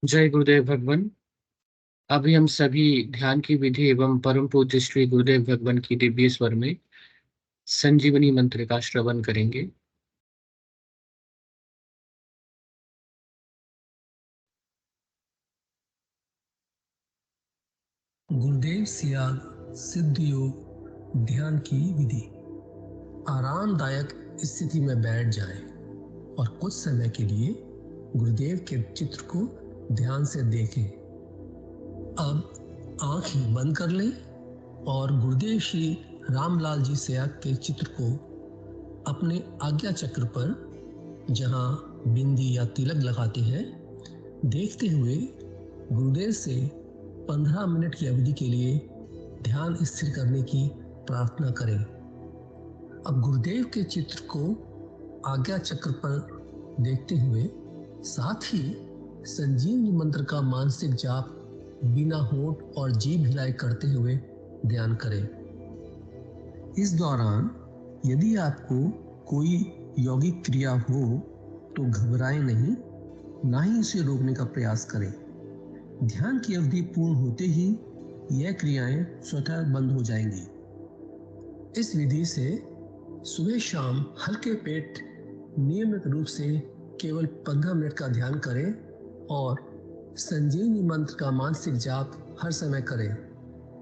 जय गुरुदेव भगवान। अभी हम सभी ध्यान की विधि एवं परम पूज्य श्री गुरुदेव भगवान की दिव्य स्वर में संजीवनी मंत्र का श्रवण करेंगे। गुरुदेव सियाग सिद्ध योग ध्यान की विधि। आरामदायक स्थिति में बैठ जाएं और कुछ समय के लिए गुरुदेव के चित्र को ध्यान से देखें। अब आंखें बंद कर लें और गुरुदेव श्री रामलाल जी सियाग के चित्र को अपने आज्ञा चक्र पर, जहां बिंदी या तिलक लगाते हैं, देखते हुए गुरुदेव से 15 मिनट की अवधि के लिए ध्यान स्थिर करने की प्रार्थना करें। अब गुरुदेव के चित्र को आज्ञा चक्र पर देखते हुए साथ ही संजीवनी मंत्र का मानसिक जाप बिना होंठ और जीभ हिलाई करते हुए ध्यान करें। इस दौरान यदि आपको कोई यौगिक क्रिया हो तो घबराएं नहीं, ना ही इसे रोकने का प्रयास करें। ध्यान की अवधि पूर्ण होते ही यह क्रियाएं स्वतः बंद हो जाएंगी। इस विधि से सुबह शाम हल्के पेट नियमित रूप से केवल 15 मिनट का ध्यान करें और संजीवनी मंत्र का मानसिक जाप हर समय करें।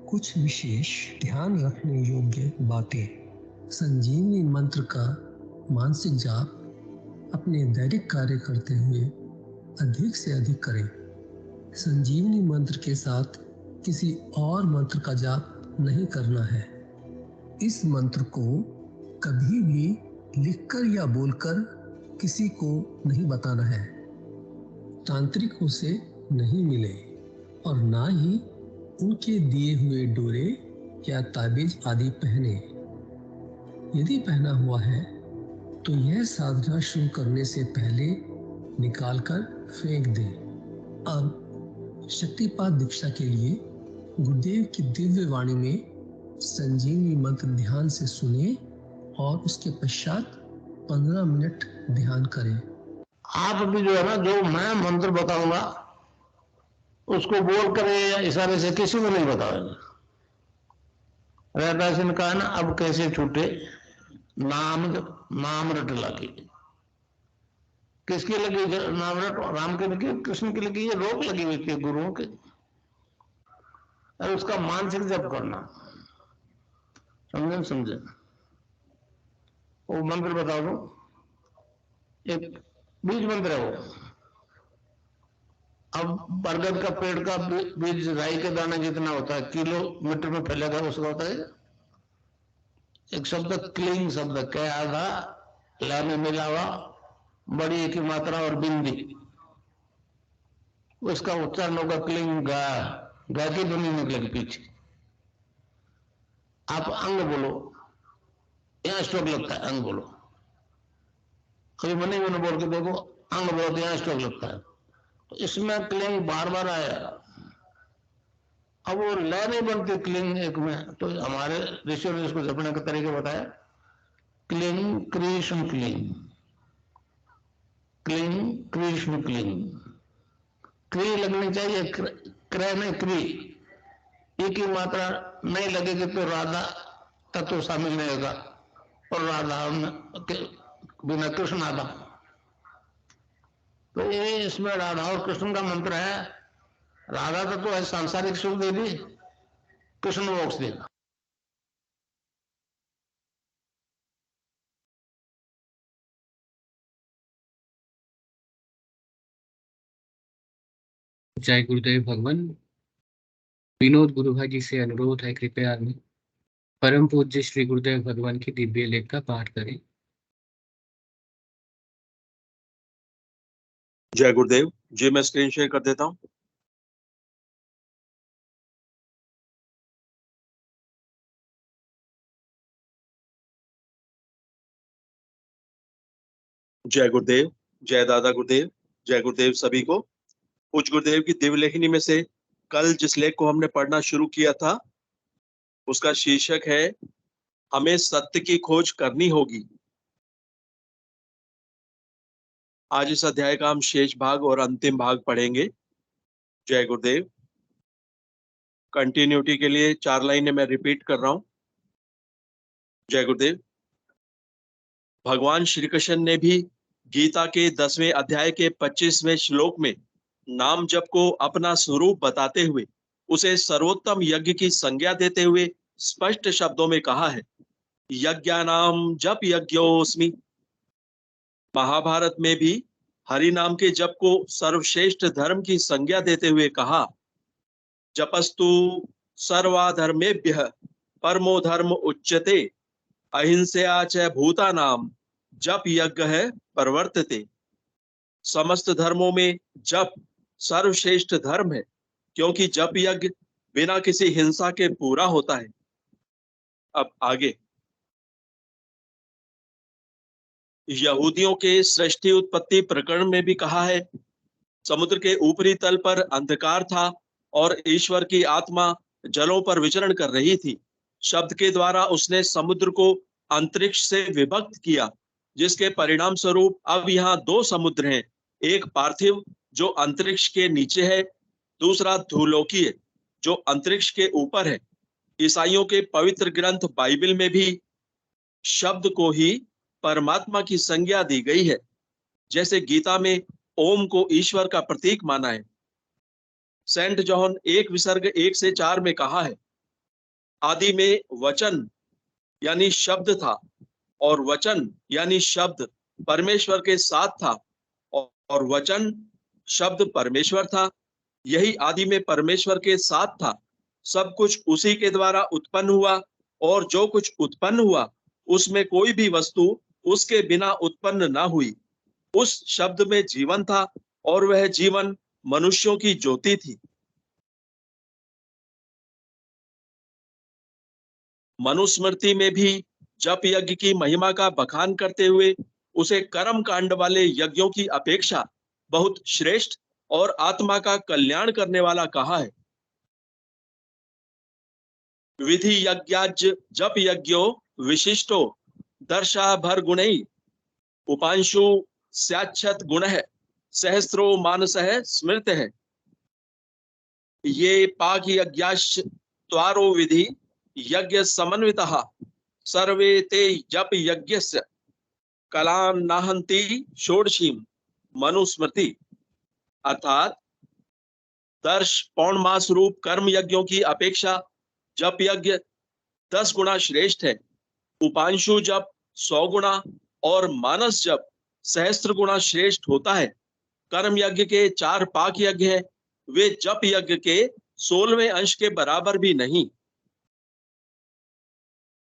कुछ विशेष ध्यान रखने योग्य बातें। संजीवनी मंत्र का मानसिक जाप अपने दैनिक कार्य करते हुए अधिक से अधिक करें। संजीवनी मंत्र के साथ किसी और मंत्र का जाप नहीं करना है। इस मंत्र को कभी भी लिखकर या बोलकर किसी को नहीं बताना है। तांत्रिकों से नहीं मिले और ना ही उनके दिए हुए डोरे या ताबीज आदि पहने। यदि पहना हुआ है तो यह साधना शुरू करने से पहले निकालकर फेंक दें। अब शक्तिपात दीक्षा के लिए गुरुदेव की दिव्य वाणी में संजीवनी मंत्र ध्यान से सुनिए और उसके पश्चात 15 मिनट ध्यान करें। आप भी जो है ना, जो मैं मंत्र बताऊंगा उसको बोल कर या इशारे से किसी को नहीं बताओगे। रहता सिंह कहा ना, अब कैसे छूटे नाम रट लगी। किसकी लगी नाम रट? राम की लगी, कृष्ण की लगी, ये रोक लगी हुई थी गुरुओं के। और उसका मानसिक जप करना, समझे? वो मंत्र बता दो, एक बीज मंत्र है वो। अब बरगद का पेड़ का बीज राई के दाने जितना होता है, किलोमीटर में फैलेगा, उसका होता है एक शब्द क्लीन शब्द क्या आधा ला में मिला हुआ, बड़ी एक मात्रा और बिंदी, उसका उच्चारण होगा क्लीन गा की ध्वनि निकलेगी पीछे। आप अंग बोलो, यहां स्ट्रोक लगता है, अंग बोलो। कभी मन ही मन बोल के देखो, अंग बोलो तो यहां स्ट्रोक लगता है। तो इसमें क्लिंग बार बार आया। अब वो लय नहीं बनती क्लिंग एक में, तो हमारे ऋषियों ने इसको जपने का तरीके बताया। Cling Krishna cling, cling Krishna cling. क्री लगनी चाहिए, क्रय नहीं क्री। एक ही मात्रा नहीं लगेगी तो राधा तत्व शामिल नहीं होगा, और राधा के बिना कृष्ण आधा। तो ये इसमें राधा और कृष्ण का मंत्र है। राधा तत्व है सांसारिक सुख दे दी, कृष्ण मोक्ष देगा। जय गुरुदेव भगवान। विनोद गुरु भाई जी से अनुरोध है, कृपया परम पूज्य श्री गुरुदेव भगवान की दिव्य लेख का पाठ करें। जय गुरुदेव जी। मैं स्क्रीन शेयर कर देता हूं। जय गुरुदेव, जय दादा गुरुदेव, जय गुरुदेव सभी को। पूज्य गुरुदेव की दिव्य लेखनी में से कल जिस लेख को हमने पढ़ना शुरू किया था उसका शीर्षक है हमें सत्य की खोज करनी होगी। आज इस अध्याय का हम शेष भाग और अंतिम भाग पढ़ेंगे। जय गुरुदेव। कंटिन्यूटी के लिए 4 लाइनें मैं रिपीट कर रहा हूं। जय गुरुदेव। भगवान श्री कृष्ण ने भी गीता के 10वें अध्याय के 25वें श्लोक में नाम जप को अपना स्वरूप बताते हुए उसे सर्वोत्तम यज्ञ की संज्ञा देते हुए स्पष्ट शब्दों में कहा है, यज्ञानाम जप यज्ञोस्मि। महाभारत में भी हरि नाम के जप को सर्वश्रेष्ठ धर्म की संज्ञा देते हुए कहा, जपस्तु सर्वाधर्मेभ्यः परमो धर्म उच्यते अहिंसया च भूतानाम जप यज्ञ है प्रवर्तते। समस्त धर्मों में जप सर्वश्रेष्ठ धर्म है, क्योंकि जप यज्ञ बिना किसी हिंसा के पूरा होता है। अब आगे, यहूदियों के सृष्टि उत्पत्ति प्रकरण में भी कहा है, समुद्र के ऊपरी तल पर अंधकार था और ईश्वर की आत्मा जलों पर विचरण कर रही थी। शब्द के द्वारा उसने समुद्र को अंतरिक्ष से विभक्त किया, जिसके परिणाम स्वरूप अब यहाँ 2 समुद्र हैं, एक पार्थिव जो अंतरिक्ष के नीचे है, दूसरा धूलोकीय जो अंतरिक्ष के ऊपर है। ईसाइयों के पवित्र ग्रंथ बाइबल में भी शब्द को ही परमात्मा की संज्ञा दी गई है, जैसे गीता में ओम को ईश्वर का प्रतीक माना है। सेंट जॉन 1:1-4 में कहा है, आदि में वचन यानी शब्द था और वचन यानी शब्द परमेश्वर के साथ था और वचन शब्द परमेश्वर था। यही आदि में परमेश्वर के साथ था। सब कुछ उसी के द्वारा उत्पन्न हुआ और जो कुछ उत्पन्न हुआ उसमें कोई भी वस्तु उसके बिना उत्पन्न ना हुई। उस शब्द में जीवन था और वह जीवन मनुष्यों की ज्योति थी। मनुस्मृति में भी जप यज्ञ की महिमा का बखान करते हुए उसे कर्म कांड वाले यज्ञों की अपेक्षा बहुत श्रेष्ठ और आत्मा का कल्याण करने वाला कहा है। विधि यज्ञाज जप यज्ञो विशिष्टो दर्शा भर गुणै उपांशु स्याच्छत गुण है सहस्रो मानस है स्मृत है। ये पाक यज्ञाश्च त्वारो विधि यज्ञ समन्वितः सर्वे ते जप यज्ञस्य कलां नाहन्ति षोडशीम मनुस्मृति। अर्थात दर्श पौर्णमास रूप कर्म यज्ञों की अपेक्षा जप यज्ञ 10 गुना श्रेष्ठ है। उपांशु जप 100 गुना और मानस जप सहस्त्र गुना श्रेष्ठ होता है। कर्म यज्ञ के 4 पाक यज्ञ हैं, वे जप यज्ञ के 16वें अंश के बराबर भी नहीं।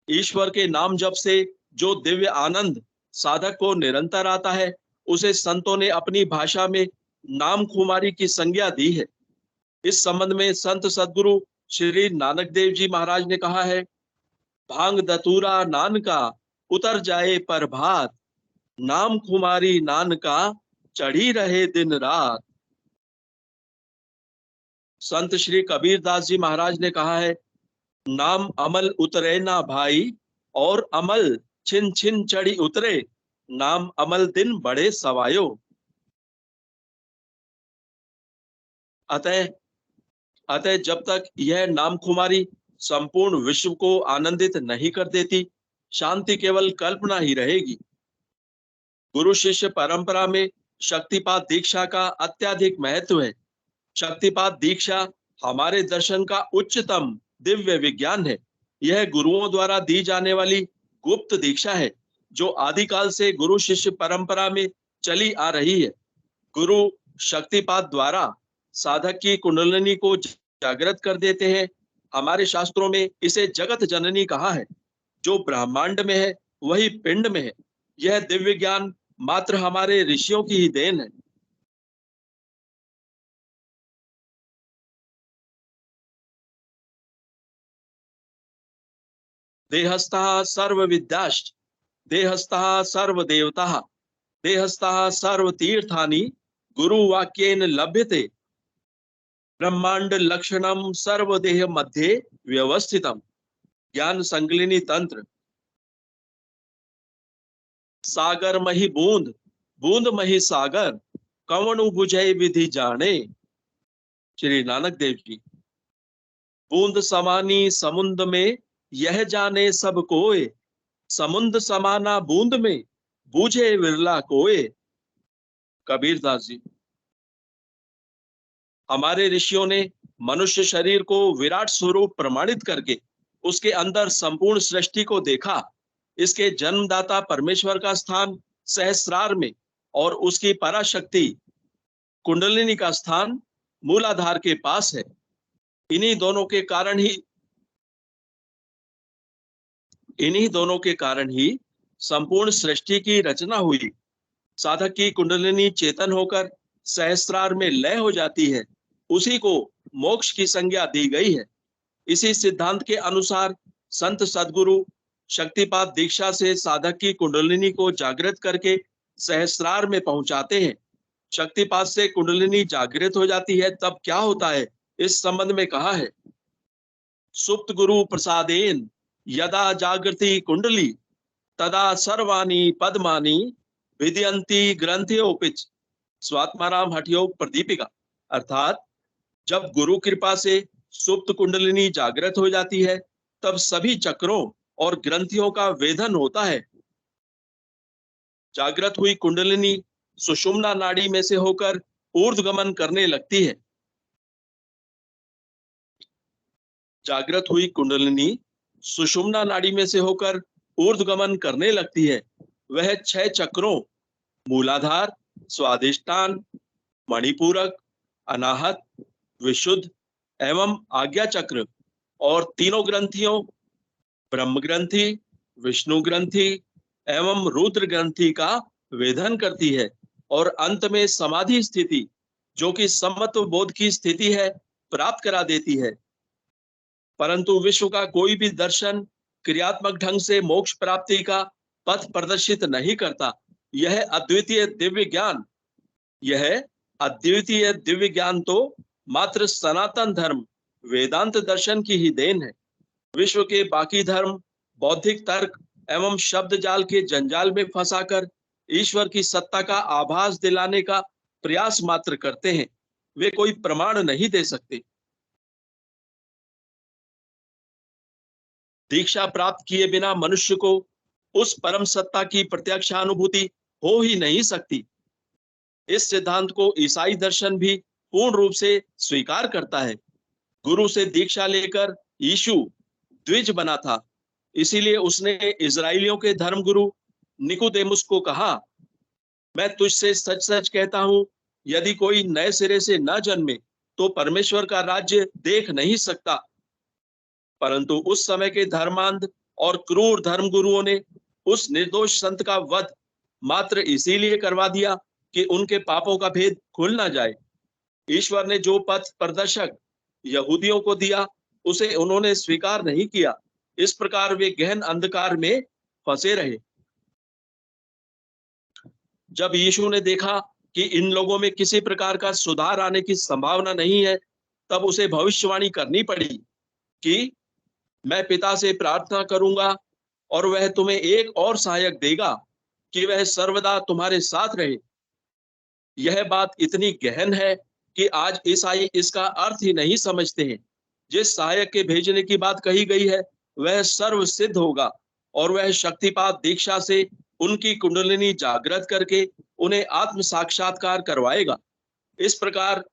ईश्वर के नाम जप से जो दिव्य आनंद साधक को निरंतर आता है, उसे संतों ने अपनी भाषा में नाम खुमारी की संज्ञा दी है। इस संबंध में संत सद्गुरु श्री नानक देव जी महाराज ने कहा है, भांग दतूरा नान का उतर जाए पर भात, नाम खुमारी नान का चढ़ी रहे दिन रात। संत श्री कबीर दास जी महाराज ने कहा है, नाम अमल उतरे ना भाई और अमल छिन छिन चढ़ी उतरे, नाम अमल दिन बड़े सवायो। अतः जब तक यह नाम खुमारी संपूर्ण विश्व को आनंदित नहीं कर देती, शांति केवल कल्पना ही रहेगी। गुरु शिष्य परंपरा में शक्तिपात दीक्षा का अत्यधिक महत्व है। शक्तिपात दीक्षा हमारे दर्शन का उच्चतम दिव्य विज्ञान है। यह गुरुओं द्वारा दी जाने वाली गुप्त दीक्षा है, जो आदिकाल से गुरु शिष्य परंपरा में चली आ रही है। गुरु शक्तिपात द्वारा साधक की कुंडलिनी को जागृत कर देते हैं। हमारे शास्त्रों में इसे जगत जननी कहा है। जो ब्रह्मांड में है वही पिंड में है। यह दिव्य ज्ञान मात्र हमारे ऋषियों की ही देन है। देहस्थः सर्व विद्याश्च देहस्थः सर्व देवताः देहस्थः सर्व तीर्थानि गुरुवाक्येन लभ्यते ब्रह्मांड लक्षणम सर्वदेह मध्ये व्यवस्थितम। ज्ञान संकलिनी तंत्र। सागर मही बूंद बूंद मही सागर, कवनु बुझे विधि जाने। श्री नानक देव जी। बूंद समानी समुंद में यह जाने सब कोय, समुंद समाना बूंद में बूझे विरला कोय। कबीर दास जी। हमारे ऋषियों ने मनुष्य शरीर को विराट स्वरूप प्रमाणित करके उसके अंदर संपूर्ण सृष्टि को देखा। इसके जन्मदाता परमेश्वर का स्थान सहस्रार में और उसकी पराशक्ति कुंडलिनी का स्थान मूलाधार के पास है। इन्हीं दोनों के कारण ही संपूर्ण सृष्टि की रचना हुई। साधक की कुंडलिनी चेतन होकर सहस्रार में लय हो जाती है, उसी को मोक्ष की संज्ञा दी गई है। इसी सिद्धांत के अनुसार संत सद्गुरु शक्तिपात दीक्षा से साधक की कुंडलिनी को जागृत करके सहस्रार में पहुंचाते हैं। शक्तिपात से कुंडलिनी जागृत हो जाती है, तब क्या होता है इस संबंध में कहा है, सुप्त गुरु प्रसादेन यदा जागृति कुंडली तदा सर्वाणी पद्मानी विद्यंती ग्रंथियोपिच। स्वात्माराम हठयोग प्रदीपिका। अर्थात जब गुरु कृपा से सुप्त कुंडलिनी जागृत हो जाती है, तब सभी चक्रों और ग्रंथियों का वेधन होता है। जागृत हुई कुंडलिनी सुषुम्ना नाड़ी में से होकर ऊर्ध्वगमन करने लगती है। जागृत हुई कुंडलिनी सुषुम्ना नाड़ी में से होकर ऊर्ध्वगमन करने लगती है। वह 6 चक्रों मूलाधार, स्वादिष्टान, मणिपूरक, अनाहत, विशुद्ध एवं आज्ञा चक्र और तीनों ग्रंथियों ब्रह्म ग्रंथि, विष्णु ग्रंथि एवं रुद्र ग्रंथि का वेधन करती है और अंत में समाधि स्थिति, जो कि समत्व बोध की स्थिति है, प्राप्त करा देती है। परंतु विश्व का कोई भी दर्शन क्रियात्मक ढंग से मोक्ष प्राप्ति का पथ प्रदर्शित नहीं करता। यह अद्वितीय दिव्य ज्ञान तो मात्र सनातन धर्म वेदांत दर्शन की ही देन है। विश्व के बाकी धर्म बौद्धिक तर्क एवं शब्द जाल के जंजाल में फंसाकर ईश्वर की सत्ता का आभास दिलाने का प्रयास मात्र करते हैं। वे कोई प्रमाण नहीं दे सकते। दीक्षा प्राप्त किए बिना मनुष्य को उस परम सत्ता की प्रत्यक्षानुभूति हो ही नहीं सकती। इस सिद्धांत को ईसाई दर्शन भी पूर्ण रूप से स्वीकार करता है। गुरु से दीक्षा लेकर यीशु द्विज बना था, इसीलिए उसने इजराइलियों के धर्मगुरु निकोदेमुस को कहा, मैं तुझसे सच सच कहता हूं, यदि कोई नए सिरे से न जन्मे तो परमेश्वर का राज्य देख नहीं सकता। परंतु उस समय के धर्मांध और क्रूर धर्मगुरुओं ने उस निर्दोष संत का वध मात्र इसीलिए करवा दिया कि उनके पापों का भेद खुल ना जाए। ईश्वर ने जो पथ प्रदर्शक यहूदियों को दिया, उसे उन्होंने स्वीकार नहीं किया। इस प्रकार वे गहन अंधकार में फंसे रहे। जब यीशु ने देखा कि इन लोगों में किसी प्रकार का सुधार आने की संभावना नहीं है, तब उसे भविष्यवाणी करनी पड़ी कि मैं पिता से प्रार्थना करूंगा और वह तुम्हें एक और सहायक देगा कि वह सर्वदा तुम्हारे साथ रहे। यह बात इतनी गहन है कि आज ईसाई इसका अर्थ ही नहीं समझते हैं। जिस सहायक के भेजने की बात कही गई है, वह सर्व सिद्ध होगा और वह शक्तिपात दीक्षा से उनकी कुंडलिनी जागृत करके उन्हें आत्म साक्षात्कार करवाएगा। इस प्रकार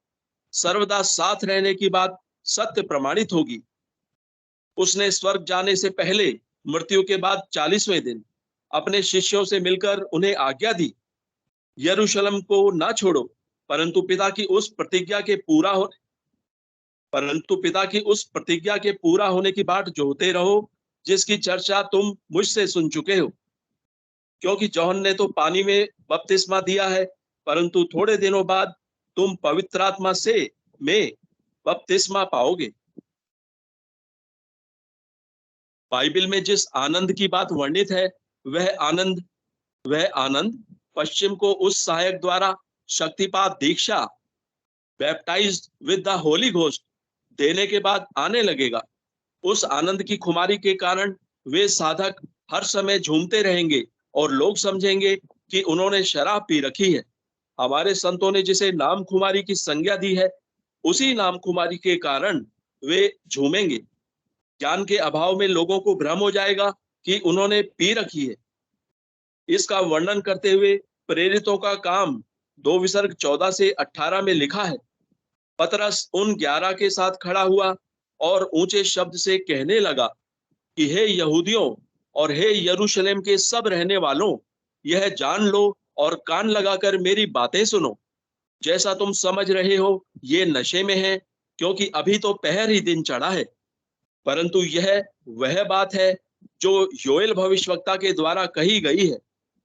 सर्वदा साथ रहने की बात सत्य प्रमाणित होगी। उसने स्वर्ग जाने से पहले मृत्यु के बाद 40वें दिन अपने शिष्यों से मिलकर उन्हें आज्ञा दी, यरूशलेम को ना छोड़ो, परंतु पिता की उस प्रतिज्ञा के पूरा होने की बाट जोहते रहो, जिसकी चर्चा तुम मुझसे सुन चुके हो। क्योंकि यूहन्ना ने तो पानी में बपतिस्मा दिया है, परंतु थोड़े दिनों बाद तुम पवित्र आत्मा में बपतिस्मा पाओगे। बाइबल में जिस आनंद की बात वर्णित है, वह आनंद पश्चिम को उस सहायक द्वारा शक्तिपात दीक्षा baptised with the Holy Ghost देने के बाद आने लगेगा। उस आनंद की खुमारी के कारण वे साधक हर समय झूमते रहेंगे और लोग समझेंगे कि उन्होंने शराब पी रखी है। हमारे संतों ने जिसे नाम खुमारी की संज्ञा दी है, उसी नाम कुमारी के कारण वे झूमेंगे। ज्ञान के अभाव में लोगों को भ्रम हो जाएगा कि उन्होंने पी रखी है। इसका वर्णन करते हुए प्रेरितों का काम 2 विसर्ग 14 से 18 में लिखा है। पतरस उन 11 के साथ खड़ा हुआ और ऊंचे शब्द से कहने लगा कि हे यहूदियों और हे यरूशलेम के सब रहने वालों, यह जान लो और कान लगाकर मेरी बातें सुनो। जैसा तुम समझ रहे हो ये नशे में है, क्योंकि अभी तो पहर ही दिन चढ़ा है। परंतु यह वह बात है जो योएल भविष्यवक्ता के द्वारा कही गई है।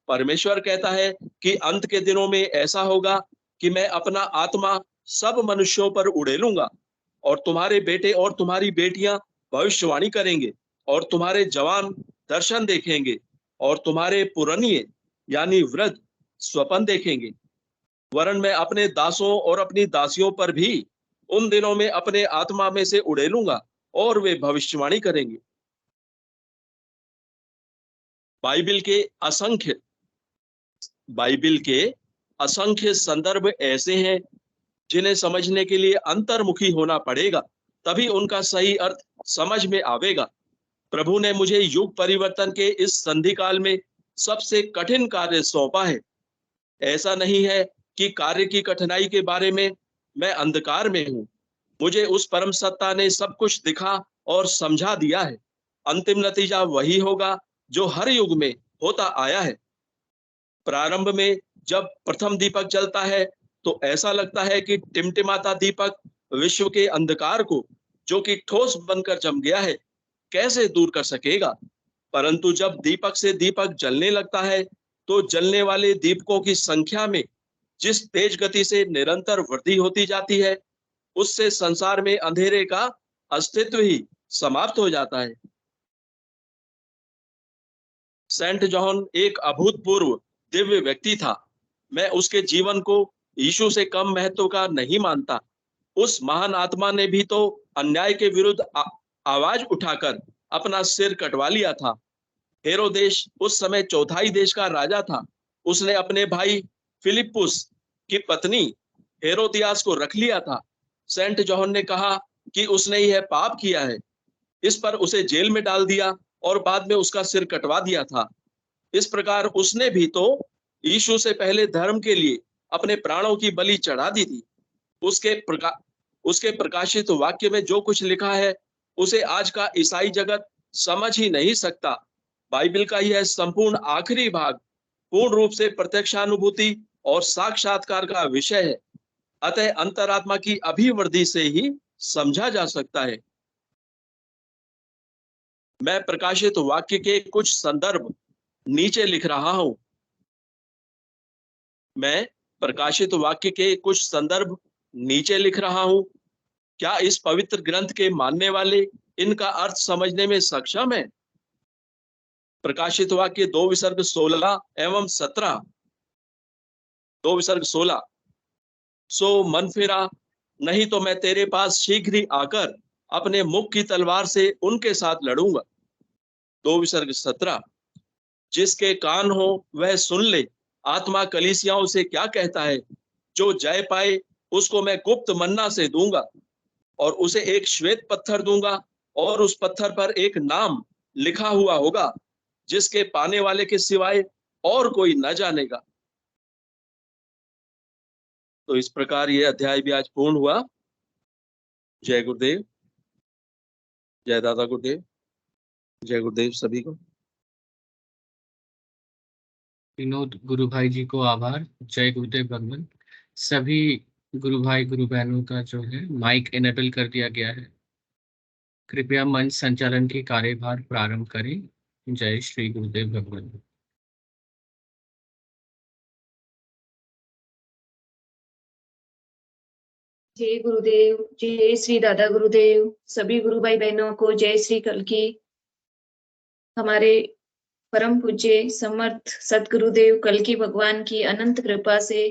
परमेश्वर कहता है कि अंत के दिनों में ऐसा होगा कि मैं अपना आत्मा सब मनुष्यों पर उड़ेलूंगा, और तुम्हारे बेटे और तुम्हारी बेटियां भविष्यवाणी करेंगे, और तुम्हारे जवान दर्शन देखेंगे, और तुम्हारे पुरनिये यानी वृद्ध स्वप्न देखेंगे। वरन मैं अपने दासों और अपनी दासियों पर भी उन दिनों में अपने आत्मा में से उड़ेलूंगा, और वे भविष्यवाणी करेंगे। बाइबिल के असंख्य संदर्भ ऐसे हैं जिन्हें समझने के लिए अंतर्मुखी होना पड़ेगा, तभी उनका सही अर्थ समझ में आवेगा। प्रभु ने मुझे युग परिवर्तन के इस संधि काल में सबसे कठिन कार्य सौंपा है। ऐसा नहीं है कि कार्य की कठिनाई के बारे में मैं अंधकार में हूं। मुझे उस परम सत्ता ने सब कुछ दिखा और समझा दिया है। अंतिम नतीजा वही होगा जो हर युग में होता आया है। प्रारंभ में जब प्रथम दीपक जलता है तो ऐसा लगता है कि टिमटिमाता दीपक विश्व के अंधकार को, जो कि ठोस बनकर जम गया है, कैसे दूर कर सकेगा। परंतु जब दीपक से दीपक जलने लगता है तो जलने वाले दीपकों की संख्या में जिस तेज गति से निरंतर वृद्धि होती जाती है, उससे संसार में अंधेरे का अस्तित्व ही समाप्त हो जाता है। सेंट जॉन एक अभूतपूर्व दिव्य व्यक्ति था। मैं उसके जीवन को यीशु से कम महत्व का नहीं मानता। उस महान आत्मा ने भी तो अन्याय के विरुद्ध आवाज उठाकर अपना सिर कटवा लिया था। हेरोदेश उस समय चौथाई देश का राजा था। उसने अपने भाई फिलिपुस की पत्नी हेरोदियास को रख लिया था। सेंट जॉन ने कहा कि उसने यह पाप किया है। इस पर उसे जेल में डाल दिया और बाद में उसका सिर कटवा दिया था। इस प्रकार उसने भी तो यीशु से पहले धर्म के लिए अपने प्राणों की बलि चढ़ा दी थी। उसके प्रकाशित वाक्य में जो कुछ लिखा है उसे आज का ईसाई जगत समझ ही नहीं सकता। बाइबल का यह संपूर्ण आखिरी भाग पूर्ण रूप से प्रत्यक्षानुभूति और साक्षात्कार का विषय है। अतः अंतरात्मा की अभिवृद्धि से ही समझा जा सकता है। मैं प्रकाशित वाक्य के कुछ संदर्भ नीचे लिख रहा हूं। मैं प्रकाशित वाक्य के कुछ संदर्भ नीचे लिख रहा हूं। क्या इस पवित्र ग्रंथ के मानने वाले इनका अर्थ समझने में सक्षम है? प्रकाशित वाक्य 2 विसर्ग 16 एवं 17। 2 विसर्ग 16। सो मन फिरा, नहीं तो मैं तेरे पास शीघ्र ही आकर अपने मुख की तलवार से उनके साथ लड़ूंगा। 2 विसर्ग 17। जिसके कान हो वह सुन ले, आत्मा कलीसियाओं से क्या कहता है। जो जय पाए उसको मैं गुप्त मन्ना से दूंगा, और उसे एक श्वेत पत्थर दूंगा, और उस पत्थर पर एक नाम लिखा हुआ होगा जिसके पाने वाले के सिवाय और कोई न जानेगा। तो इस प्रकार ये अध्याय भी आज पूर्ण हुआ। जय गुरुदेव, जय दादा गुरुदेव, जय गुरुदेव सभी को। विनोद गुरु भाई जी को आभार। जय गुरुदेव भगवान। सभी गुरु भाई गुरु बहनों का जो है माइक इनेबल कर दिया गया है। कृपया मंच संचालन की कार्यभार प्रारंभ करें। जय श्री गुरुदेव भगवान। जय गुरुदेव, जय श्री दादा गुरुदेव। सभी गुरु भाई बहनों को जय श्री कल्की। हमारे परम पूज्य समर्थ सतगुरुदेव कल्की भगवान की अनंत कृपा से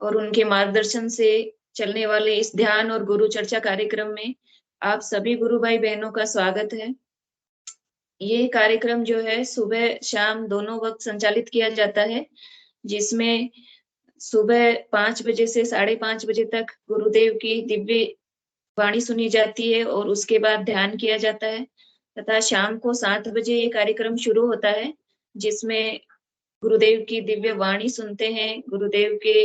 और उनके मार्गदर्शन से चलने वाले इस ध्यान और गुरु चर्चा कार्यक्रम में आप सभी गुरु भाई बहनों का स्वागत है। ये कार्यक्रम जो है सुबह शाम दोनों वक्त संचालित किया जाता है, जिसमें सुबह 5 बजे से 5:30 बजे तक गुरुदेव की दिव्य वाणी सुनी जाती है और उसके बाद ध्यान किया जाता है तथा शाम को 7 बजे ये कार्यक्रम शुरू होता है, जिसमें गुरुदेव की दिव्य वाणी सुनते हैं। गुरुदेव के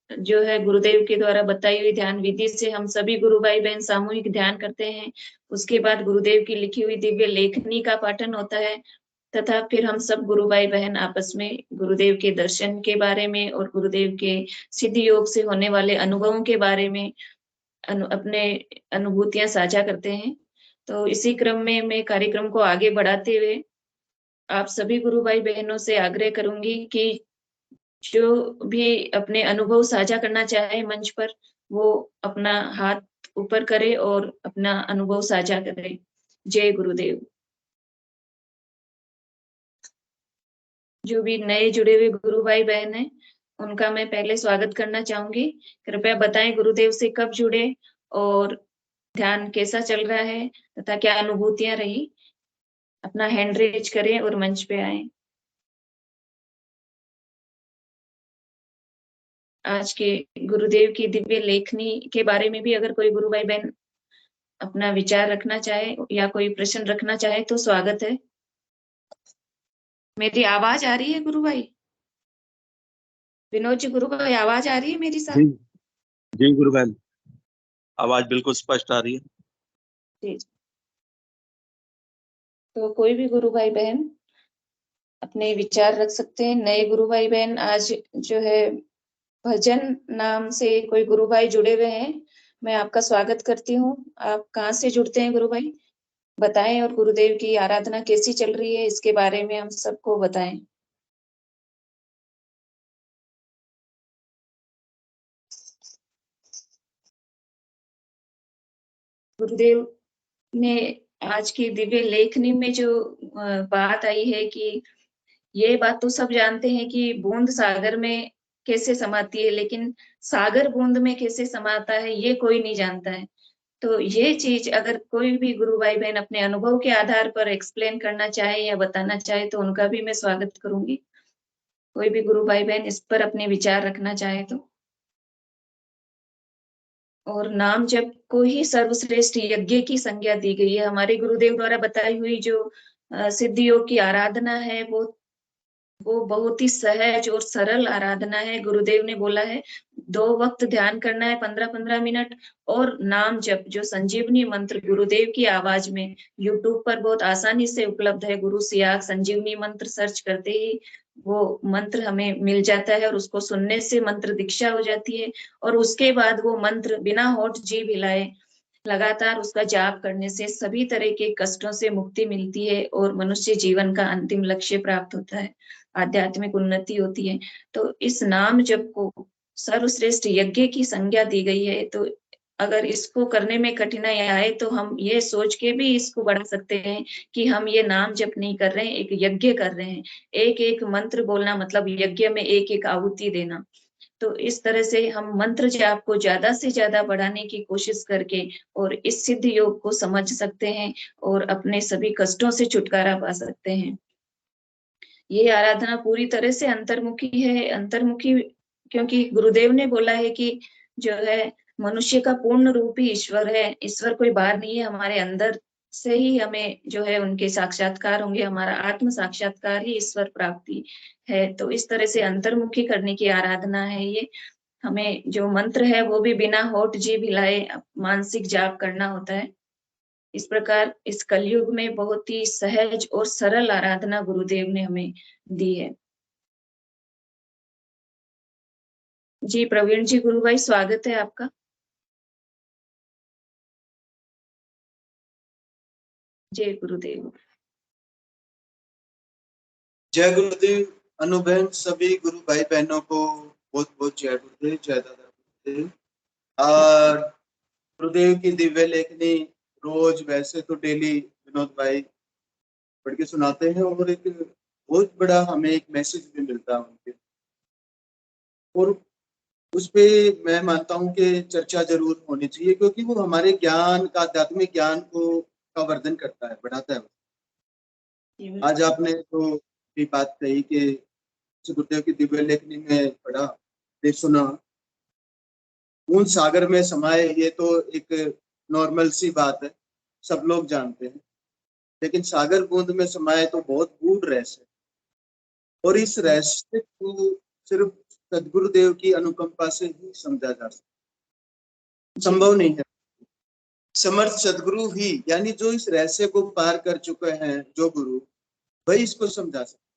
जो है गुरुदेव के द्वारा बताई हुई ध्यान विधि से हम सभी गुरु भाई बहन सामूहिक ध्यान करते हैं। उसके बाद गुरुदेव की लिखी हुई दिव्य लेखनी का पाठन होता है तथा फिर हम सब गुरु भाई बहन आपस में गुरुदेव के दर्शन के बारे में और गुरुदेव के सिद्ध योग से होने वाले अनुभवों के बारे में अपने अनुभूतियां साझा करते हैं। तो इसी क्रम में मैं कार्यक्रम को आगे बढ़ाते हुए आप सभी गुरु भाई बहनों से आग्रह करूंगी कि जो भी अपने अनुभव साझा करना चाहे मंच पर, वो अपना हाथ ऊपर करे और अपना अनुभव साझा करे। जय गुरुदेव। जो भी नए जुड़े हुए गुरु भाई बहन हैं, उनका मैं पहले स्वागत करना चाहूंगी। कृपया बताएं गुरुदेव से कब जुड़े और ध्यान कैसा चल रहा है तथा क्या अनुभूतियां रही। अपना हैंड रेज करें और मंच पे आए। आज के गुरुदेव की दिव्य लेखनी के बारे में भी अगर कोई गुरु भाई बहन अपना विचार रखना चाहे या कोई प्रश्न रखना चाहे तो स्वागत है। मेरी आवाज आ रही है गुरु भाई? विनोद जी, गुरु भाई आवाज आ रही है मेरी साथ? जी जी गुरु बहन, आवाज बिल्कुल स्पष्ट आ रही है। जी। तो कोई भी गुरु भाई बहन अपने विचार रख सकते हैं। नए गुरु भाई बहन आज जो है भजन नाम से कोई गुरु भाई जुड़े हुए हैं, मैं आपका स्वागत करती हूँ। आप कहाँ से जुड़ते हैं गुरु भाई? बताएं और गुरुदेव की आराधना कैसी चल रही है इसके बारे में हम सबको बताएं। गुरुदेव ने आज की दिव्य लेखनी में जो बात आई है कि ये बात तो सब जानते हैं कि बूंद सागर में कैसे समाती है, लेकिन सागर बूंद में कैसे समाता है ये कोई नहीं जानता है। तो ये चीज अगर कोई भी गुरु भाई बहन अपने अनुभव के आधार पर एक्सप्लेन करना चाहे या बताना चाहे तो उनका भी मैं स्वागत करूंगी। कोई भी गुरु भाई बहन इस पर अपने विचार रखना चाहे तो। और नाम जप को ही सर्वश्रेष्ठ यज्ञ की संज्ञा दी गई है। हमारे गुरुदेव द्वारा बताई हुई जो सिद्ध योग की आराधना है वो बहुत ही सहज और सरल आराधना है। गुरुदेव ने बोला है 2 वक्त ध्यान करना है 15-15 मिनट, और नाम जप जो संजीवनी मंत्र गुरुदेव की आवाज में यूट्यूब पर बहुत आसानी से उपलब्ध है। गुरु सियाग संजीवनी मंत्र सर्च करते ही वो मंत्र हमें मिल जाता है और उसको सुनने से मंत्र दीक्षा हो जाती है। और उसके बाद वो मंत्र बिना होठ जीभ हिलाए लगातार उसका जाप करने से सभी तरह के कष्टों से मुक्ति मिलती है और मनुष्य जीवन का अंतिम लक्ष्य प्राप्त होता है, आध्यात्मिक उन्नति होती है। तो इस नाम जप को सर्वश्रेष्ठ यज्ञ की संज्ञा दी गई है। तो अगर इसको करने में कठिनाई आए तो हम ये सोच के भी इसको बढ़ा सकते हैं कि हम ये नाम जप नहीं कर रहे हैं, एक यज्ञ कर रहे हैं। एक एक मंत्र बोलना मतलब यज्ञ में एक एक आहुति देना। तो इस तरह से हम मंत्र जाप को ज्यादा से ज्यादा बढ़ाने की कोशिश करके और इस सिद्ध योग को समझ सकते हैं और अपने सभी कष्टों से छुटकारा पा सकते हैं। ये आराधना पूरी तरह से अंतर्मुखी है। अंतर्मुखी क्योंकि गुरुदेव ने बोला है कि जो है मनुष्य का पूर्ण रूप ही ईश्वर है। ईश्वर कोई बाहर नहीं है, हमारे अंदर से ही हमें जो है उनके साक्षात्कार होंगे। हमारा आत्म साक्षात्कार ही ईश्वर प्राप्ति है। तो इस तरह से अंतर्मुखी करने की आराधना है ये। हमें जो मंत्र है वो भी बिना होठ जीभ हिलाए मानसिक जाप करना होता है। इस प्रकार इस कलयुग में बहुत ही सहज और सरल आराधना गुरुदेव ने हमें दी है। जी प्रवीण जी, गुरु भाई स्वागत है आपका। जय गुरुदेव। जय गुरुदेव। अनुबहन सभी गुरु भाई बहनों को बहुत बहुत जय गुरुदेव, जय दादा गुरुदेव। और गुरुदेव की दिव्य लेखनी रोज वैसे तो डेली विनोद भाई पढ़ के सुनाते हैं और एक बहुत बड़ा हमें एक मैसेज भी मिलता है उनके, और उस पे मैं मानता हूँ कि चर्चा जरूर होनी चाहिए, क्योंकि वो हमारे ज्ञान का, आध्यात्मिक ज्ञान को का वर्धन करता है, बढ़ाता है। आज आपने तो भी बात कही कि गुरुदेव की दिव्य लेखनी में पढ़ा, सुना, बूंद सागर में समाये, ये तो एक नॉर्मल सी बात है, सब लोग जानते हैं। लेकिन सागर बूंद में समाये तो बहुत गूढ़ रहस्य, और इस रहस्य को सिर्फ सदगुरुदेव की अनुकंपा से ही समझा जा सकता, संभव नहीं है। समर्थ सदगुरु ही, यानी जो इस रहस्य को पार कर चुके हैं, जो गुरु, वही इसको समझा सकते।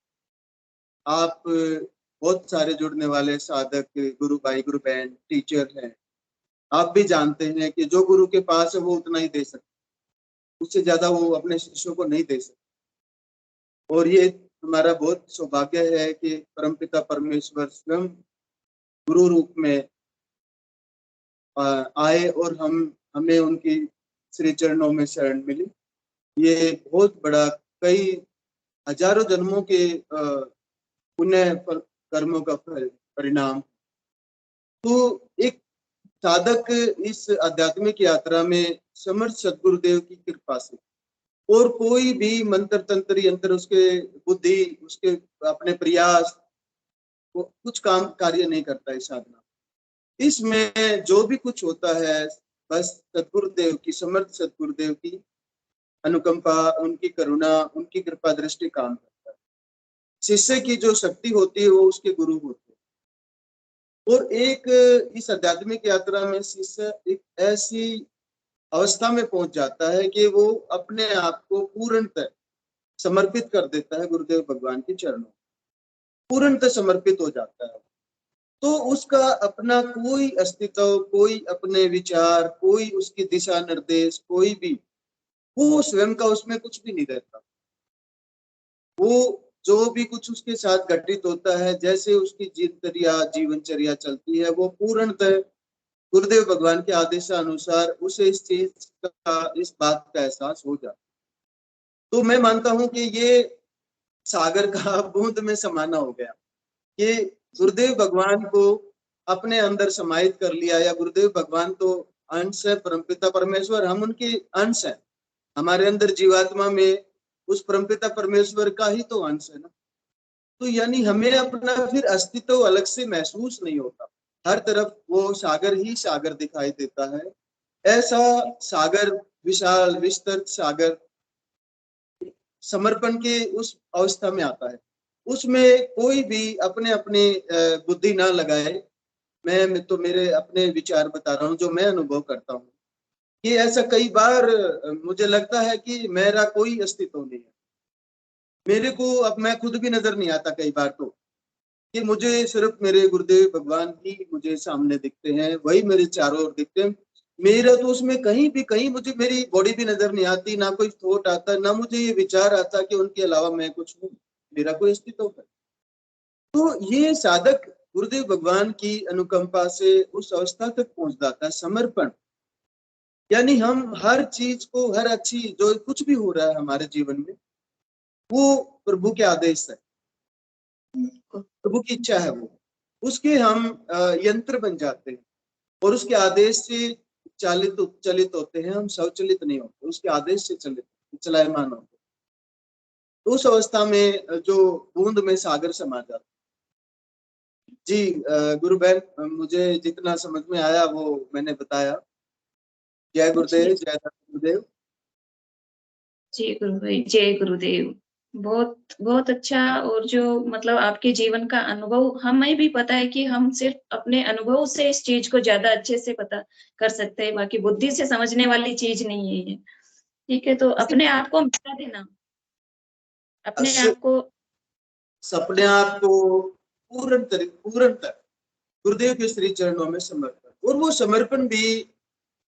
आप बहुत सारे जुड़ने वाले साधक, गुरु भाई, गुरु बहन, टीचर हैं, आप भी जानते हैं कि जो गुरु के पास है वो उतना ही दे सकते, उससे ज्यादा वो अपने शिष्यों को नहीं दे सकते। और ये हमारा बहुत सौभाग्य है कि परमपिता परमेश्वर स्वयं गुरु रूप में आए और हमें उनकी श्री चरणों में शरण मिली। ये बहुत बड़ा, कई हजारों जन्मों के पुण्य कर्मों का परिणाम। तो एक साधक इस आध्यात्मिक यात्रा में समर्थ सदगुरुदेव की कृपा से, और कोई भी मंत्र तंत्र यंत्र उसके बुद्धि, उसके अपने प्रयास, वो कुछ काम कार्य नहीं करता इस साधना। इसमें जो भी कुछ होता है, बस सदगुरुदेव की, समर्थ सदगुरुदेव की अनुकंपा, उनकी करुणा, उनकी कृपा दृष्टि काम करता है। शिष्य की जो शक्ति होती है वो उसके गुरु होते हैं। और एक इस आध्यात्मिक यात्रा में शिष्य एक ऐसी अवस्था में पहुंच जाता है कि वो अपने आप को पूर्णतः समर्पित कर देता है गुरुदेव भगवान के चरणों, पूर्णतः समर्पित हो जाता है। तो उसका अपना कोई अस्तित्व, कोई अपने विचार, कोई उसकी दिशा निर्देश, कोई भी, वो स्वयं का उसमें कुछ भी नहीं रहता। वो जो भी कुछ उसके साथ घटित होता है, जैसे उसकी जीवनचर्या चलती है, वो पूर्णतः गुरुदेव भगवान के आदेशानुसार उसे इस चीज का, इस बात का एहसास हो जाता। तो मैं मानता हूं कि ये सागर का बूंद में समाना हो गया कि गुरुदेव भगवान को अपने अंदर समाहित कर लिया, या गुरुदेव भगवान तो अंश है, परमपिता परमेश्वर, हम उनके अंश हैं। हमारे अंदर जीवात्मा में उस परमपिता परमेश्वर का ही तो अंश है ना। तो यानी हमें अपना फिर अस्तित्व अलग से महसूस नहीं होता, हर तरफ वो सागर ही सागर दिखाई देता है। ऐसा सागर, विशाल विस्तृत सागर, समर्पण के उस अवस्था में आता है। उसमें कोई भी अपने अपने बुद्धि ना लगाए। मैं तो मेरे अपने विचार बता रहा हूँ, जो मैं अनुभव करता हूँ कि ऐसा कई बार मुझे लगता है कि मेरा कोई अस्तित्व नहीं है, मेरे को अब मैं खुद भी नजर नहीं आता कई बार, तो कि मुझे सिर्फ मेरे गुरुदेव भगवान ही मुझे सामने दिखते हैं, वही मेरे चारों ओर दिखते हैं। मेरा तो उसमें कहीं भी, कहीं मुझे मेरी बॉडी भी नजर नहीं आती, ना कोई थॉट आता, ना मुझे ये विचार आता कि उनके अलावा मैं कुछ हूँ, मेरा कोई अस्तित्व है। तो ये साधक गुरुदेव भगवान की अनुकंपा से उस अवस्था तक पहुंच जाता है, समर्पण। यानी हम हर चीज को, हर अच्छी जो कुछ भी हो रहा है हमारे जीवन में, वो प्रभु के आदेश है, प्रभु की इच्छा है, वो उसके हम यंत्र बन जाते हैं, और उसके आदेश से चलित होते हैं। हम स्वचलित नहीं होते, उसके आदेश से चलायमान होते। तो उस अवस्था में जो बूंद में सागर समा जाता। जी गुरु बहन, मुझे जितना समझ में आया वो मैंने बताया। जय गुरुदेव, जय गुरुदेव। जी गुरु भाई, जय गुरुदेव। बहुत बहुत अच्छा। और जो मतलब आपके जीवन का अनुभव, हमें भी पता है कि हम सिर्फ अपने अनुभव से इस चीज को ज्यादा अच्छे से पता कर सकते हैं, बाकी बुद्धि से समझने वाली चीज नहीं है ये। ठीक है, तो अपने आप को मिटा देना, अपने आप को, अपने आप को पूर्णतः गुरुदेव के श्री चरणों में समर्पण। और वो समर्पण भी